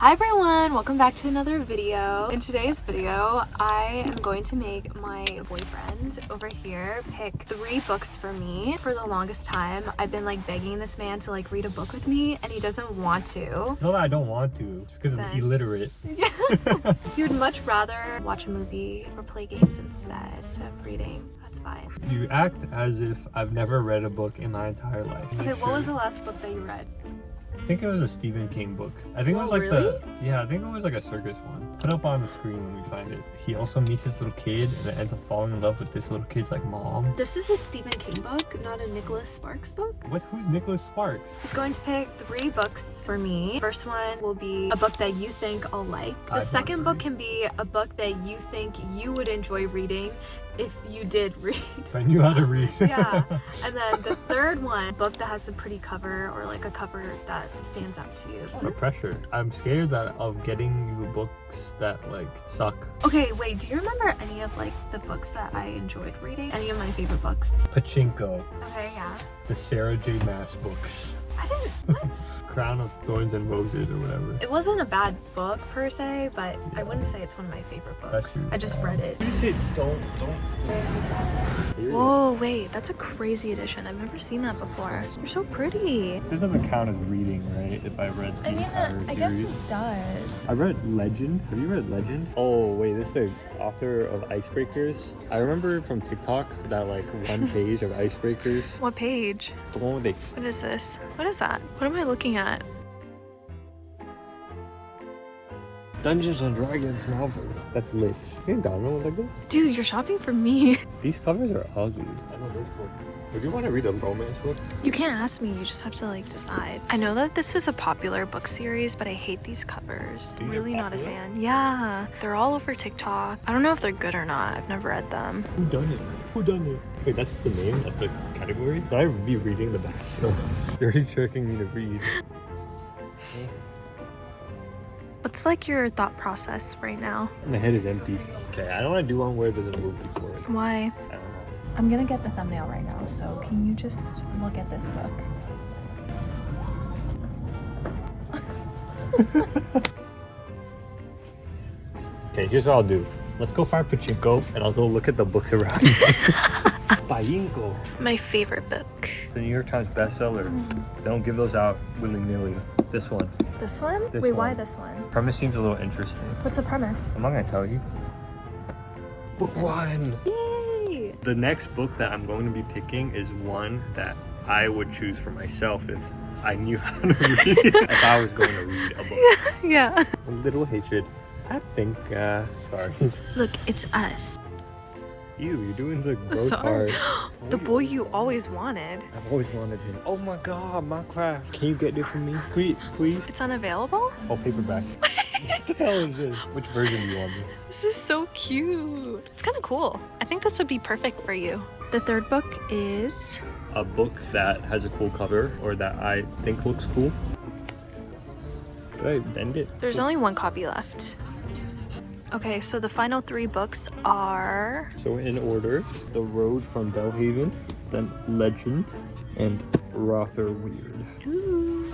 Hi everyone, welcome back to another video. In today's video, I am going to make my boyfriend over here pick 3 books for me. For the longest time, I've been begging this man to read a book with me and he doesn't want to. No, I don't want to. It's because I'm illiterate. He would much rather watch a movie or play games instead of reading. That's fine. You act as if I've never read a book in my entire life. Okay, what was the last book that you read? I think it was a Stephen King book. I think it was I think it was a circus one. Put up on the screen when we find it. He also meets this little kid and ends up falling in love with this little kid's mom. This is a Stephen King book, not a Nicholas Sparks book. Who's Nicholas Sparks? He's going to pick 3 books for me. First one will be a book that you think I'll like. The second book can be a book that you think you would enjoy reading if you did read. If I knew how to read. Yeah. And then the third one, a book that has a pretty cover or a cover that stands out to you. What pressure. I'm scared of getting you books that suck. Okay, wait, do you remember any of the books that I enjoyed reading? Any of my favorite books? Pachinko. Okay, yeah. The Sarah J. Maas books. I didn't, what? Crown of Thorns and Roses or whatever. It wasn't a bad book per se, but yeah. I wouldn't say it's one of my favorite books. I just read it. You said don't. Whoa, wait, that's a crazy edition. I've never seen that before. You're so pretty. This doesn't count as reading, right? If I read the entire series. I guess it does. I read Legend. Have you read Legend? Oh, wait, this is the author of Icebreakers. I remember from TikTok that one page of Icebreakers. What page? The one with What is this? What is that? What am I looking at? Dungeons and Dragons novels. That's lit. You ain't got one like this? Dude, you're shopping for me. These covers are ugly. I know this book. Would you want to read a romance book? You can't ask me. You just have to decide. I know that this is a popular book series, but I hate these covers. I'm really not a fan. Yeah. They're all over TikTok. I don't know if they're good or not. I've never read them. Who done it? Who done it? Wait, that's the name of the category? Should I be reading the back? No. You're already tricking me to read. What's your thought process right now? My head is empty. Okay, I don't want to do one where there's a movie for it. Why? I don't know. I'm gonna get the thumbnail right now, so can you just look at this book? Okay, here's what I'll do. Let's go find Pachinko, and I'll go look at the books around me. Pachinko. My favorite book. The New York Times bestseller. They don't give those out willy-nilly. This one. This one? This Wait, one. why this one? Premise seems a little interesting. What's the premise? I'm not gonna tell you. Book 1! Yay! The next book that I'm going to be picking is one that I would choose for myself if I knew how to read. If I was going to read a book. Yeah. A little hatred. I think, sorry. Look, it's us. Ew, you're doing the gross Sorry. part. The boy you always wanted. I've always wanted him. Oh my god, my craft. Can you get this for me? Please? It's unavailable? Oh, paperback. What the hell is this? Which version do you want me? This is so cute. It's kind of cool. I think this would be perfect for you. The third book is... A book that has a cool cover or that I think looks cool. Did I bend it? There's only 1 copy left. Okay, so the final 3 books are... So in order, The Road from Bellhaven, then Legend, and Rother Weird. Ooh.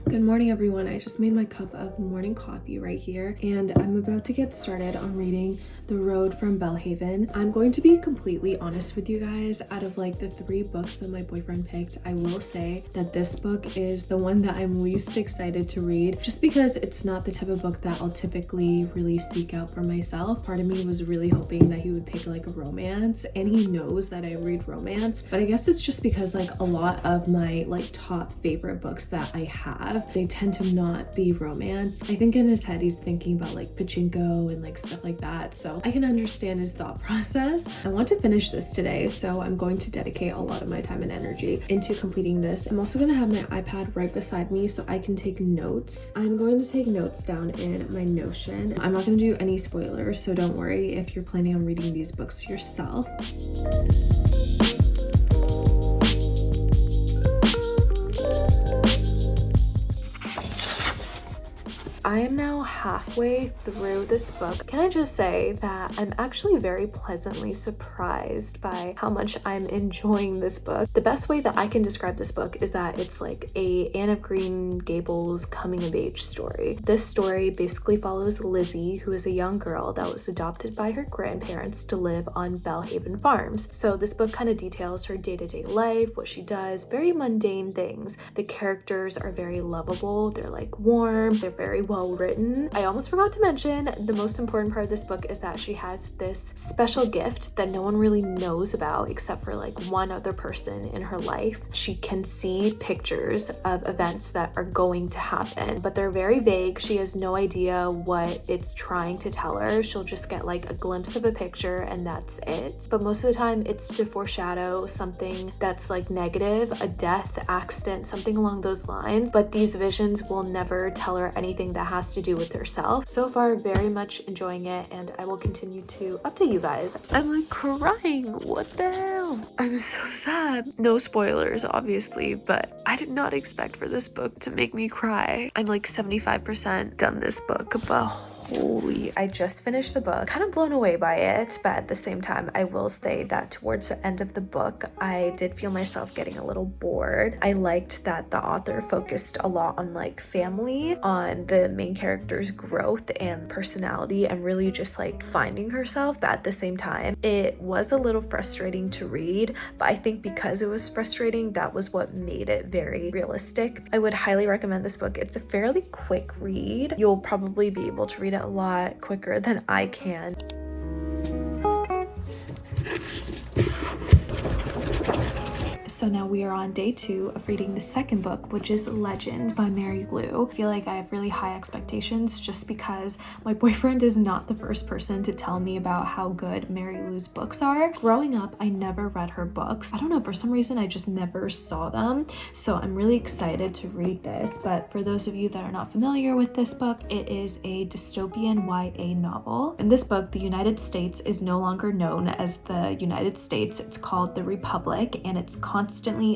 Good morning everyone. I just made my cup of morning coffee right here and I'm about to get started on reading The Road from Bellhaven. I'm going to be completely honest with you guys. Out of the 3 books that my boyfriend picked, I will say that this book is the one that I'm least excited to read just because it's not the type of book that I'll typically really seek out for myself. Part of me was really hoping that he would pick a romance, and he knows that I read romance, but I guess it's just because a lot of my top favorite books that I have, they tend to not be romance. I think in his head he's thinking about Pachinko and stuff like that, so I can understand his thought process. I want to finish this today, so I'm going to dedicate a lot of my time and energy into completing this. I'm also going to have my iPad right beside me so I can take notes. I'm going to take notes down in my Notion. I'm not going to do any spoilers, so don't worry if you're planning on reading these books yourself. I am now halfway through this book. Can I just say that I'm actually very pleasantly surprised by how much I'm enjoying this book. The best way that I can describe this book is that it's like a Anne of Green Gables coming of age story. This story basically follows Lizzie, who is a young girl that was adopted by her grandparents to live on Bellhaven Farms. So this book kind of details her day-to-day life, what she does, very mundane things. The characters are very lovable, they're like warm, they're very well written. I almost forgot to mention the most important part of this book is that she has this special gift that no one really knows about except for like one other person in her life. She can see pictures of events that are going to happen, but they're very vague. She has no idea what it's trying to tell her. She'll just get like a glimpse of a picture and that's it. But most of the time it's to foreshadow something that's like negative, a death, accident, something along those lines. But these visions will never tell her anything that has to do with herself. So far, very much enjoying it, and I will continue to update you guys. I'm like crying. What the hell? I'm so sad. No spoilers, obviously, but I did not expect for this book to make me cry. I'm like 75% done this book, but holy, I just finished the book. Kind of blown away by it, but at the same time, I will say that towards the end of the book, I did feel myself getting a little bored. I liked that the author focused a lot on like family, on the main character's growth and personality, and really just like finding herself. But at the same time, it was a little frustrating to read, but I think because it was frustrating, that was what made it very realistic. I would highly recommend this book. It's a fairly quick read. You'll probably be able to read it a lot quicker than I can. So now we are on day 2 of reading the second book, which is Legend by Mary Lou. I feel like I have really high expectations just because my boyfriend is not the first person to tell me about how good Mary Lou's books are. Growing up, I never read her books. I don't know, for some reason I just never saw them. So I'm really excited to read this. But for those of you that are not familiar with this book, it is a dystopian YA novel. In this book, the United States is no longer known as the United States. It's called the Republic, and it's constantly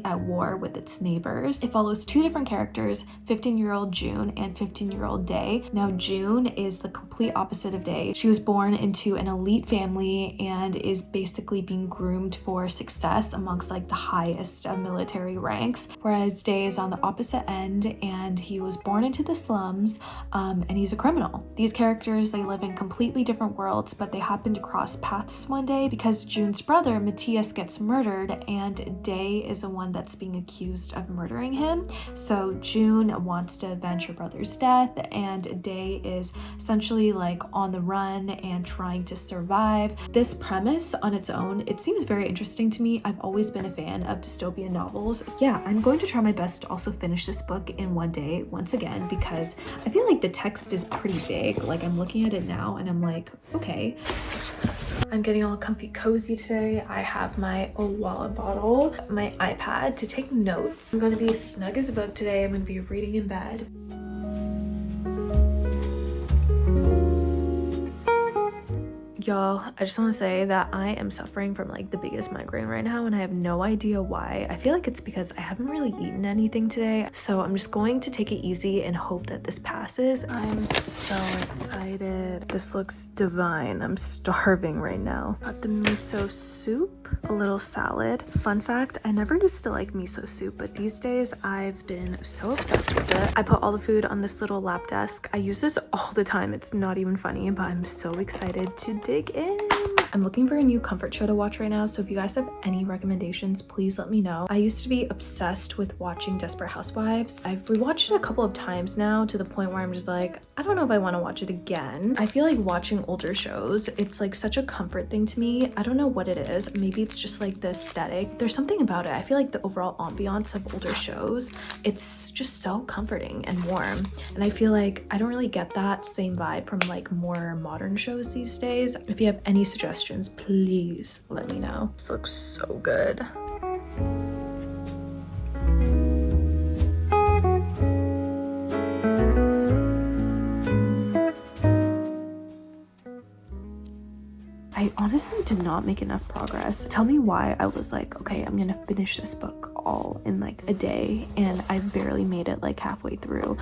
at war with its neighbors. It follows 2 different characters, 15-year-old June and 15-year-old Day. Now June is the complete opposite of Day. She was born into an elite family and is basically being groomed for success amongst like the highest of military ranks, whereas Day is on the opposite end and he was born into the slums and he's a criminal. These characters, they live in completely different worlds, but they happen to cross paths one day because June's brother Matthias gets murdered and Day is the one that's being accused of murdering him. So June wants to avenge her brother's death, and Day is essentially like on the run and trying to survive. This premise on its own, it seems very interesting to me. I've always been a fan of dystopian novels. Yeah, I'm going to try my best to also finish this book in one day once again because I feel like the text is pretty big. Like I'm looking at it now and I'm like, okay. I'm getting all comfy cozy today. I have my wallet bottle, my iPad to take notes. I'm gonna be as snug as a bug today. I'm gonna be reading in bed. Y'all, I just want to say that I am suffering from like the biggest migraine right now and I have no idea why. I feel like it's because I haven't really eaten anything today. So I'm just going to take it easy and hope that this passes. I'm so excited. This looks divine. I'm starving right now. Got the miso soup, a little salad. Fun fact, I never used to like miso soup, but these days I've been so obsessed with it. I put all the food on this little lap desk. I use this all the time. It's not even funny, but I'm so excited to dig in. I'm looking for a new comfort show to watch right now, so if you guys have any recommendations, please let me know. I used to be obsessed with watching Desperate Housewives. I've rewatched it a couple of times now to the point where I'm just like, I don't know if I want to watch it again. I feel like watching older shows, it's like such a comfort thing to me. I don't know what it is. Maybe it's just like the aesthetic. There's something about it. I feel like the overall ambiance of older shows, it's just so comforting and warm. And I feel like I don't really get that same vibe from like more modern shows these days. If you have any suggestions, please let me know. This looks so good. I honestly did not make enough progress. Tell me why I was like, okay, I'm gonna finish this book all in like a day, and I barely made it like halfway through.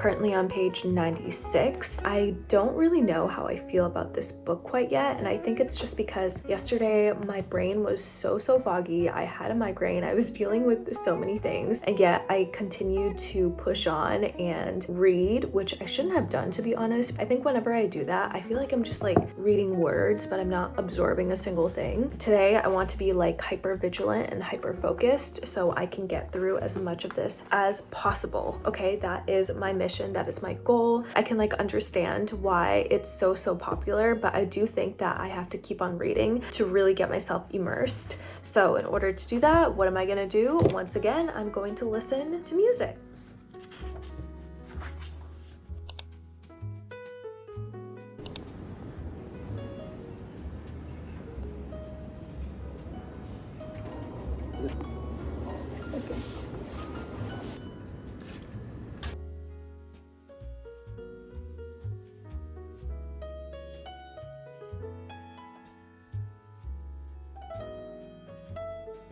currently on page 96. I don't really know how I feel about this book quite yet, and I think it's just because yesterday my brain was so foggy. I had a migraine, I was dealing with so many things, and yet I continued to push on and read, which I shouldn't have done, to be honest. I think whenever I do that, I feel like I'm just like reading words, but I'm not absorbing a single thing. Today, I want to be like hyper vigilant and hyper focused so I can get through as much of this as possible. Okay, that is my mission, that is my goal. I can like understand why it's so popular, but I do think that I have to keep on reading to really get myself immersed. So in order to do that, what am I gonna do? Once again, I'm going to listen to music.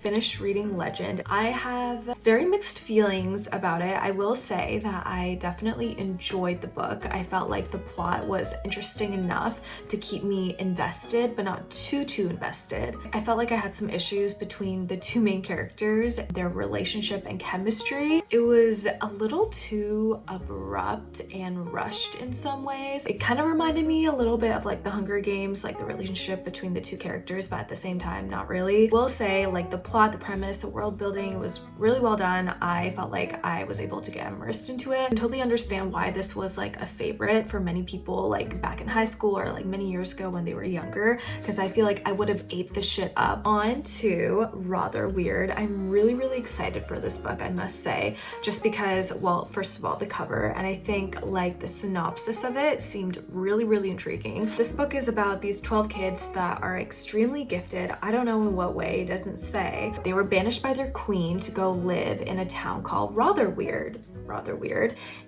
Finished reading Legend. I have very mixed feelings about it. I will say that I definitely enjoyed the book. I felt like the plot was interesting enough to keep me invested, but not too invested. I felt like I had some issues between the two main characters, their relationship and chemistry. It was a little too abrupt and rushed in some ways. It kind of reminded me a little bit of like the Hunger Games, like the relationship between the two characters, but at the same time, not really. Will say like the plot, the premise, the world building was really well done. I felt like I was able to get immersed into it and totally understand why this was like a favorite for many people like back in high school or like many years ago when they were younger, because I feel like I would have ate this shit up. On to Rather Weird. I'm really excited for this book, I must say, just because, well, first of all, the cover, and I think like the synopsis of it seemed really intriguing. This book is about these 12 kids that are extremely gifted. I don't know in what way, it doesn't say. They were banished by their queen to go live in a town called Rather Weird,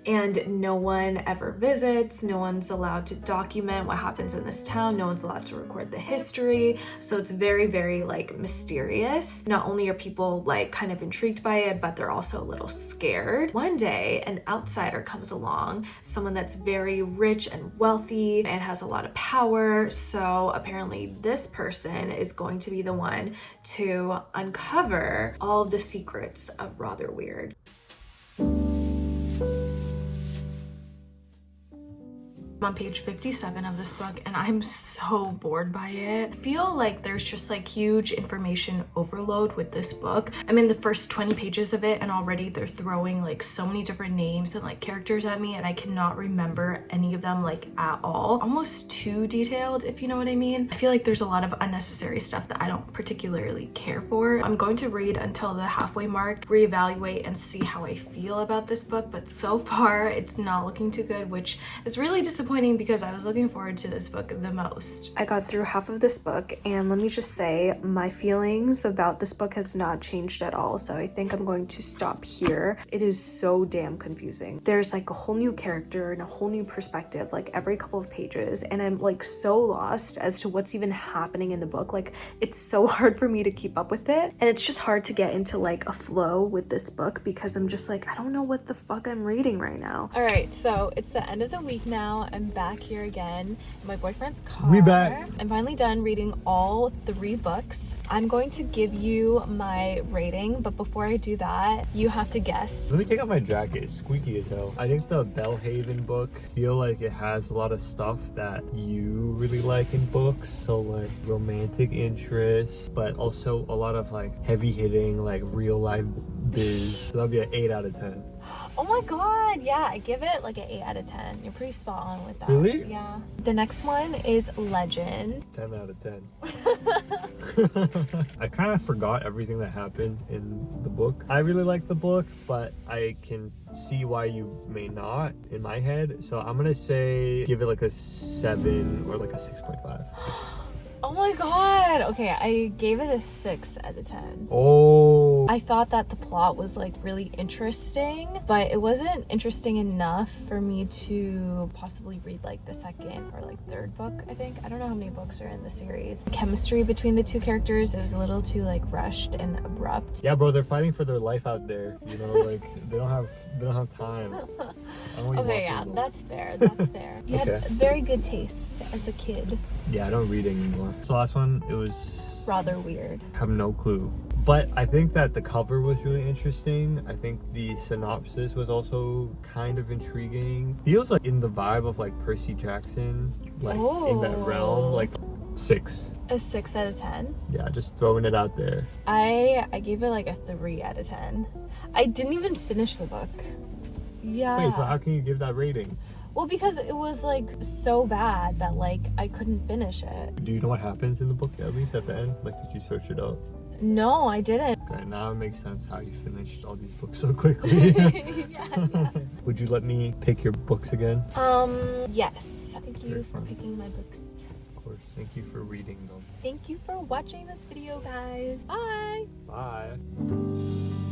and no one ever visits. No one's allowed to document what happens in this town. No one's allowed to record the history. So it's very like mysterious. Not only are people like kind of intrigued by it, but they're also a little scared. One day, an outsider comes along, someone that's very rich and wealthy and has a lot of power. So apparently this person is going to be the one to uncover all of the secrets of Rather Weird. I'm on page 57 of this book and I'm so bored by it. I feel like there's just like huge information overload with this book. I'm in the first 20 pages of it and already they're throwing like so many different names and like characters at me and I cannot remember any of them like at all. Almost too detailed, if you know what I mean. I feel like there's a lot of unnecessary stuff that I don't particularly care for. I'm going to read until the halfway mark, reevaluate and see how I feel about this book, but so far it's not looking too good, which is really disappointing because I was looking forward to this book the most. I got through half of this book and let me just say my feelings about this book has not changed at all, so I think I'm going to stop here. It is so damn confusing. There's like a whole new character and a whole new perspective like every couple of pages and I'm like so lost as to what's even happening in the book. Like it's so hard for me to keep up with it and it's just hard to get into like a flow with this book because I'm just like I don't know what the fuck I'm reading right now. All right, so it's the end of the week now. I'm back here again in my boyfriend's car. We back. I'm finally done reading all 3 books. I'm going to give you my rating, but before I do that, you have to guess. Let me take off my jacket. It's squeaky as hell. I think the Belhaven book feel like it has a lot of stuff that you really like in books. So like romantic interests, but also a lot of like heavy hitting like real life biz. So that'll be an 8 out of 10. Oh my god, yeah, I give it like an 8 out of 10. You're pretty spot on with that. Really? Yeah. The next one is Legend. 10 out of 10. I kind of forgot everything that happened in the book. I really like the book, but I can see why you may not in my head. So I'm gonna say give it like a 7 or like a 6.5. Oh my god. Okay, I gave it a 6 out of 10. Oh. I thought that the plot was like really interesting, but it wasn't interesting enough for me to possibly read like the second or like third book, I think. I don't know how many books are in the series. Chemistry between the two characters, it was a little too like rushed and abrupt. Yeah, bro, they're fighting for their life out there. You know, like they don't have time. Okay, yeah, that's fair. That's fair. You had very good taste as a kid. Yeah, I don't read anymore. So last one, it was Rather weird. I have no clue. But I think that the cover was really interesting. I think the synopsis was also kind of intriguing. Feels like in the vibe of like Percy Jackson, like in that realm, like 6. A 6 out of 10. Yeah, just throwing it out there. I gave it like a 3 out of 10. I didn't even finish the book. Yeah. Wait, so how can you give that rating? Well, because it was like so bad that like I couldn't finish it. Do you know what happens in the book at least at the end? Like, did you search it up? No, I didn't. Okay, now it makes sense how you finished all these books so quickly. Yeah. Would you let me pick your books again? Yes. Thank you Very for fun. picking my books. Of course. Thank you for reading them. Thank you for watching this video, guys. Bye. Bye.